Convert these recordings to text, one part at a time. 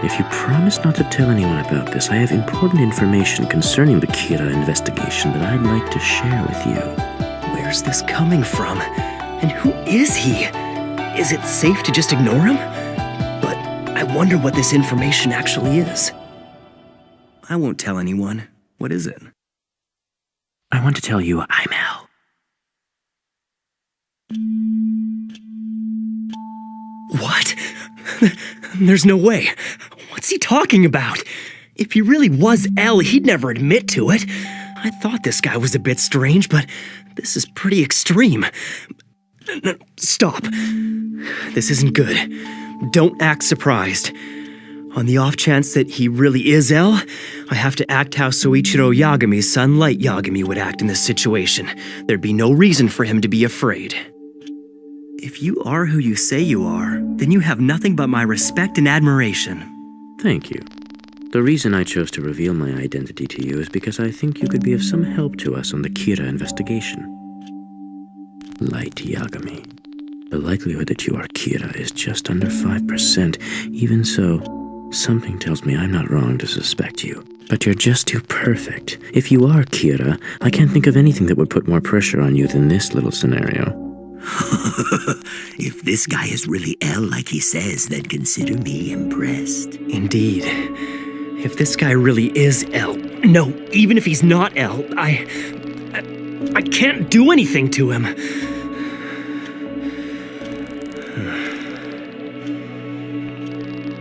If you promise not to tell anyone about this, I have important information concerning the Kira investigation that I'd like to share with you. Where's this coming from? And who is he? Is it safe to just ignore him? But I wonder what this information actually is. I won't tell anyone. What is it? I want to tell you I'm Al. What? There's no way. What's he talking about? If he really was L, he'd never admit to it. I thought this guy was a bit strange, but this is pretty extreme. No, stop. This isn't good. Don't act surprised. On the off chance that he really is L, I have to act how Soichiro Yagami's son Light Yagami would act in this situation. There'd be no reason for him to be afraid. If you are who you say you are, then you have nothing but my respect and admiration. Thank you. The reason I chose to reveal my identity to you is because I think you could be of some help to us on the Kira investigation. Light Yagami. The likelihood that you are Kira is just under 5%. Even so, something tells me I'm not wrong to suspect you. But you're just too perfect. If you are Kira, I can't think of anything that would put more pressure on you than this little scenario. If this guy is really L like he says, then consider me impressed. Indeed. If this guy really is L, no, even if he's not L, I can't do anything to him.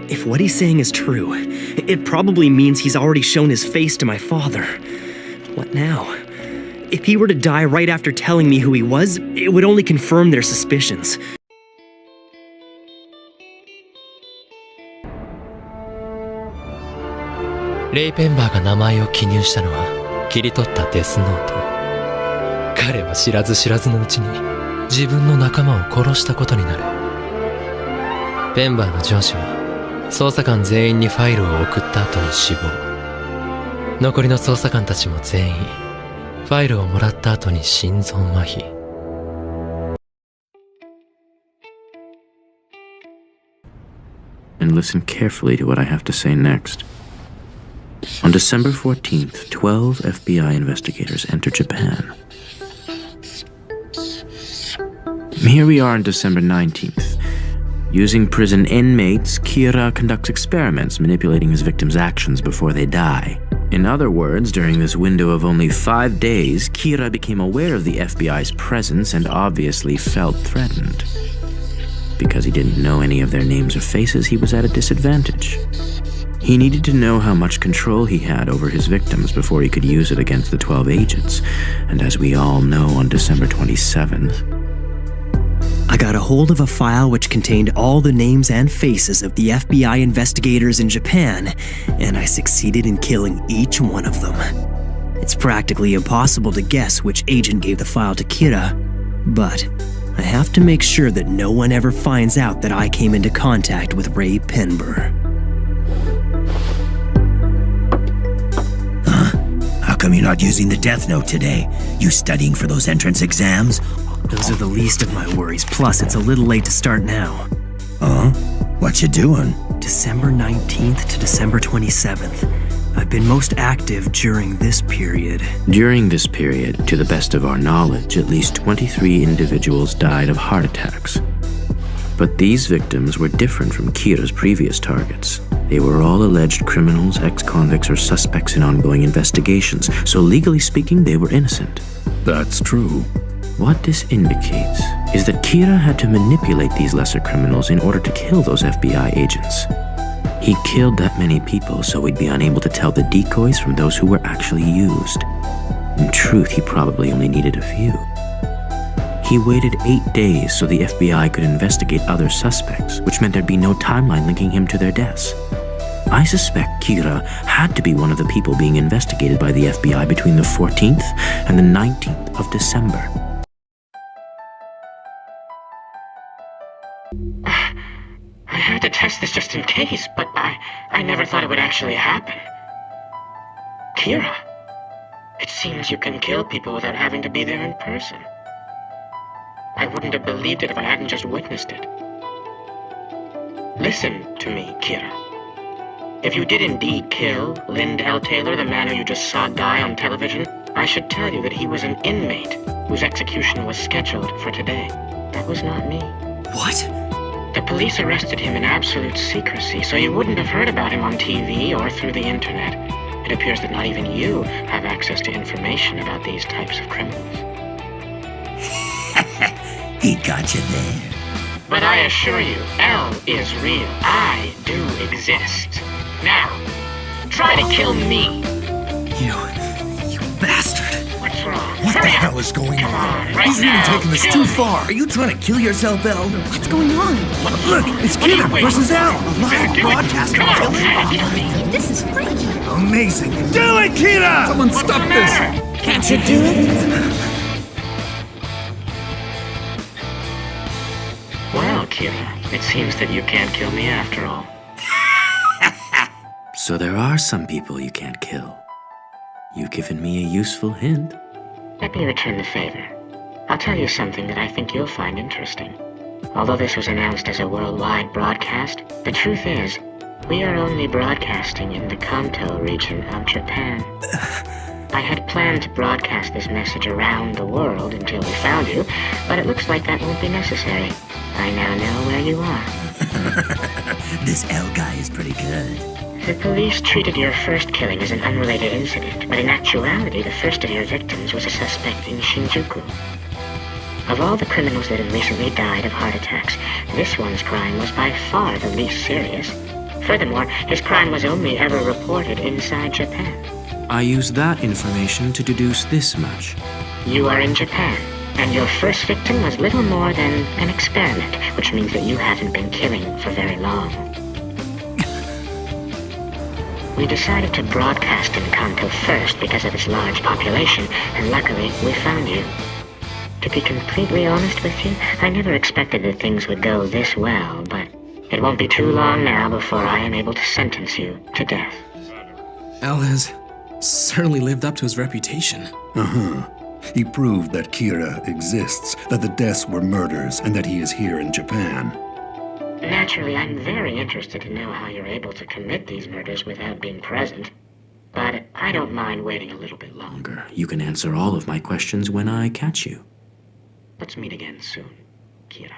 If what he's saying is true, it probably means he's already shown his face to my father. What now? If he were to die right after telling me who he was, it would only confirm their suspicions. Ray Penber が名前を記入したのは切り取ったデスノート。彼は知らず知らずのうちに自分の仲間を殺したことになる。ペンバーの上司は捜査官全員にファイルを送った後に死亡。残りの捜査官たちも全員ファイルをもらった後に心臓麻痺。And listen carefully to what I have to say next. On December 14th, 12 FBI investigators enter Japan. Here we are on December 19th. Using prison inmates, Kira conducts experiments manipulating his victims' actions before they die. In other words, during this window of only 5 days, Kira became aware of the FBI's presence and obviously felt threatened. Because he didn't know any of their names or faces, he was at a disadvantage. He needed to know how much control he had over his victims before he could use it against the 12 agents. And as we all know, on December 27th, I got a hold of a file which contained all the names and faces of the FBI investigators in Japan, and I succeeded in killing each one of them. It's practically impossible to guess which agent gave the file to Kira, but I have to make sure that no one ever finds out that I came into contact with Ray Penber. How come you're not using the Death Note today? You studying for those entrance exams? Those are the least of my worries, plus it's a little late to start now. Huh? What you doing? December 19th to December 27th. I've been most active during this period. During this period, to the best of our knowledge, at least 23 individuals died of heart attacks. But these victims were different from Kira's previous targets. They were all alleged criminals, ex-convicts, or suspects in ongoing investigations, so legally speaking, they were innocent. That's true. What this indicates is that Kira had to manipulate these lesser criminals in order to kill those FBI agents. He killed that many people so we'd be unable to tell the decoys from those who were actually used. In truth, he probably only needed a few. He waited 8 days so the FBI could investigate other suspects, which meant there'd be no timeline linking him to their deaths. I suspect Kira had to be one of the people being investigated by the FBI between the 14th and the 19th of December. I had to test this just in case, but I never thought it would actually happen. Kira, it seems you can kill people without having to be there in person. I wouldn't have believed it if I hadn't just witnessed it. Listen to me, Kira. If you did indeed kill Lind L. Taylor, the man who you just saw die on television, I should tell you that he was an inmate whose execution was scheduled for today. That was not me. What? The police arrested him in absolute secrecy, so you wouldn't have heard about him on TV or through the internet. It appears that not even you have access to information about these types of criminals. He got you there. But I assure you, L is real. I do exist. Now, try to kill me. You bastard. What's wrong? What the Hurry up. hell is going Come on? right He's really now. taking this Kill too me. far. Are you trying to kill yourself, Elle? What's going on? Look, it's What are you Kira waiting versus for? Elle. You better do it. Broadcasting Come on, killing. kill me. This is freaky. Amazing. Do it, Kira! Someone What's stop the this! matter? Can't you do it? Well, Kira, it seems that you can't kill me after all. So there are some people you can't kill. You've given me a useful hint. Let me return the favor. I'll tell you something that I think you'll find interesting. Although this was announced as a worldwide broadcast, the truth is, we are only broadcasting in the Kanto region of Japan. I had planned to broadcast this message around the world until we found you, but it looks like that won't be necessary. I now know where you are. This Elle guy is pretty good. The police treated your first killing as an unrelated incident, but in actuality, the first of your victims was a suspect in Shinjuku. Of all the criminals that have recently died of heart attacks, this one's crime was by far the least serious. Furthermore, his crime was only ever reported inside Japan. I use that information to deduce this much. You are in Japan, and your first victim was little more than an experiment, which means that you haven't been killing for very long. We decided to broadcast in Kanto first because of its large population, and luckily we found you. To be completely honest with you, I never expected that things would go this well, but it won't be too long now before I am able to sentence you to death. Al has certainly lived up to his reputation. He proved that Kira exists, that the deaths were murders, and that he is here in Japan. Naturally, I'm very interested to know how you're able to commit these murders without being present, but I don't mind waiting a little bit longer. You can answer all of my questions when I catch you. Let's meet again soon, Kira.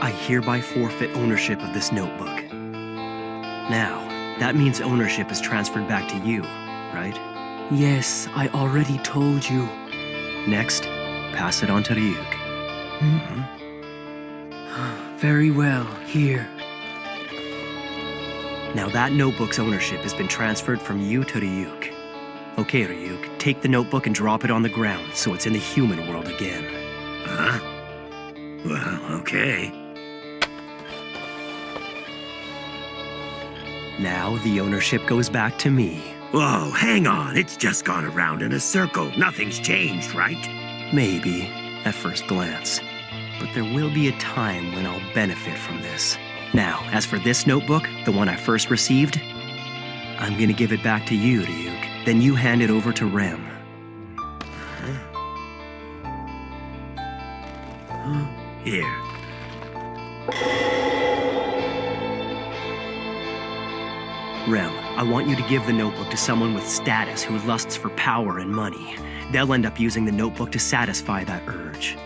I hereby forfeit ownership of this notebook. Now, that means ownership is transferred back to you, right? Yes, I already told you. Next, pass it on to Ryuk. Very well, here. Now that notebook's ownership has been transferred from you to Ryuk. Okay, Ryuk, take the notebook and drop it on the ground so it's in the human world again. Huh? Well, okay. Now the ownership goes back to me. Whoa, hang on. It's just gone around in a circle. Nothing's changed, right? Maybe, at first glance. But there will be a time when I'll benefit from this. Now, as for this notebook, the one I first received, I'm gonna give it back to you, Ryuk. Then you hand it over to Rem. Here. Rem, I want you to give the notebook to someone with status who lusts for power and money. They'll end up using the notebook to satisfy that urge.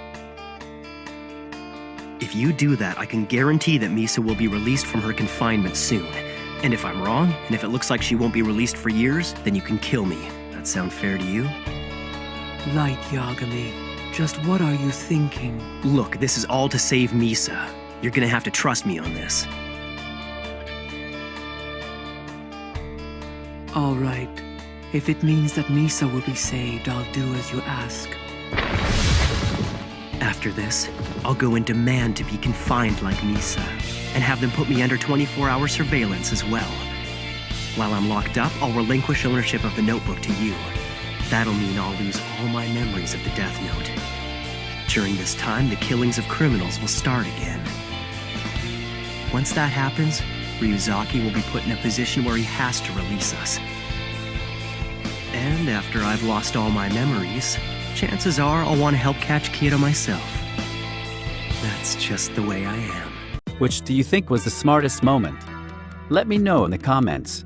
If you do that, I can guarantee that Misa will be released from her confinement soon. And if I'm wrong, and if it looks like she won't be released for years, then you can kill me. That sound fair to you? Light Yagami, just what are you thinking? Look, this is all to save Misa. You're gonna have to trust me on this. All right. If it means that Misa will be saved, I'll do as you ask. After this, I'll go and demand to be confined like Misa, and have them put me under 24-hour surveillance as well. While I'm locked up, I'll relinquish ownership of the notebook to you. That'll mean I'll lose all my memories of the Death Note. During this time, the killings of criminals will start again. Once that happens, Ryuzaki will be put in a position where he has to release us. And after I've lost all my memories, chances are I'll want to help catch Kira myself. That's just the way I am. Which do you think was the smartest moment? Let me know in the comments.